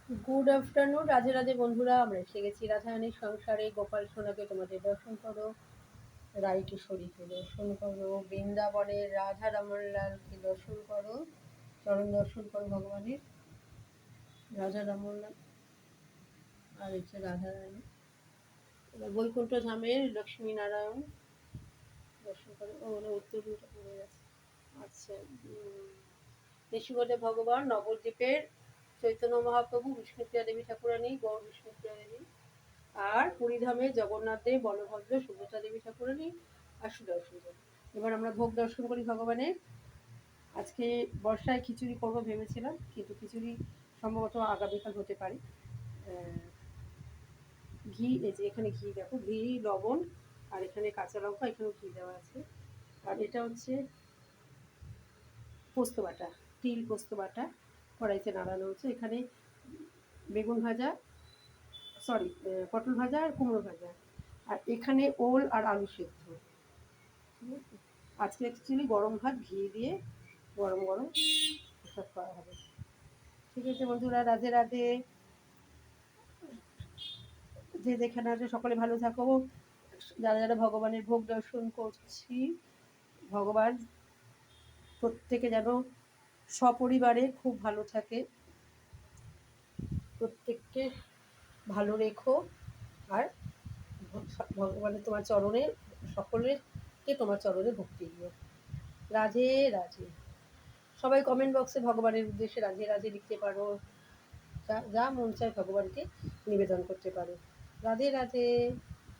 Good afternoon, Radhe Radhe বন্ধুরা। আমরা এসে গেছি রাধারানীর সংসারে। গোপাল সোনাকে তোমাদের দর্শন করো, রাই কিশোরীকে দর্শন করো, বৃন্দাবনের রাধা রমনলালকে দর্শন করো, চরণ দর্শন করো ভগবানের। রাধা রমনলাল আর হচ্ছে রাধারানী। এবার বৈকুণ্ঠ ধামের লক্ষ্মী নারায়ণ দর্শন করো। ও মানে উত্তর দিকটা পড়ে গেছে। আচ্ছা, ঋষিগণে ভগবান, নবদ্বীপের চৈতন্য মহাপ্রভু, বিষ্ণুপ্রিয়া দেবী ঠাকুরানী, গৌর বিষ্ণুপ্রিয়া দেবী, আর পুরীধামে জগন্নাথ দেব, বলভদ্র, সুভদ্রা দেবী ঠাকুরানী আর সুদর্শন দেব। এবার আমরা ভোগ দর্শন করি ভগবানের। আজকে বর্ষায় খিচুড়ি করবো ভেবেছিলাম, কিন্তু খিচুড়ি সম্ভবত আগামীকাল হতে পারে। ঘি, এই যে এখানে ঘি দেখো, ঘি, লবণ, আর এখানে কাঁচা লঙ্কা, এখানেও ঘি দেওয়া আছে। আর এটা হচ্ছে পোস্ত বাটা, তিল পোস্ত বাটা কড়াইতে নাড়ানো হচ্ছে। এখানে বেগুন ভাজা, সরি, পটল ভাজা আর কুমড়ো ভাজা, আর এখানে ওল আর আলু সেদ্ধ। আজকে অ্যাকচুয়ালি গরম ভাত ঘি দিয়ে গরম গরম এসব করা হবে। ঠিক আছে বন্ধুরা, রাধে রাধে। যে যেখানে আছে সকলে ভালো থাকো। যারা যারা ভগবানের ভোগ দর্শন করছি, ভগবান প্রত্যেকে যেন সপরিবারে খুব ভালো থাকে, প্রত্যেককে ভালো রেখো। আর ভগবানের তোমার চরণে, সকলেরকে তোমার চরণে ভক্তি দিও। রাধে রাধে। সবাই কমেন্ট বক্সে ভগবানের উদ্দেশ্যে রাধে রাধে লিখতে পারো, যা যা মন চায় ভগবানকে নিবেদন করতে পারো। রাধে রাধে।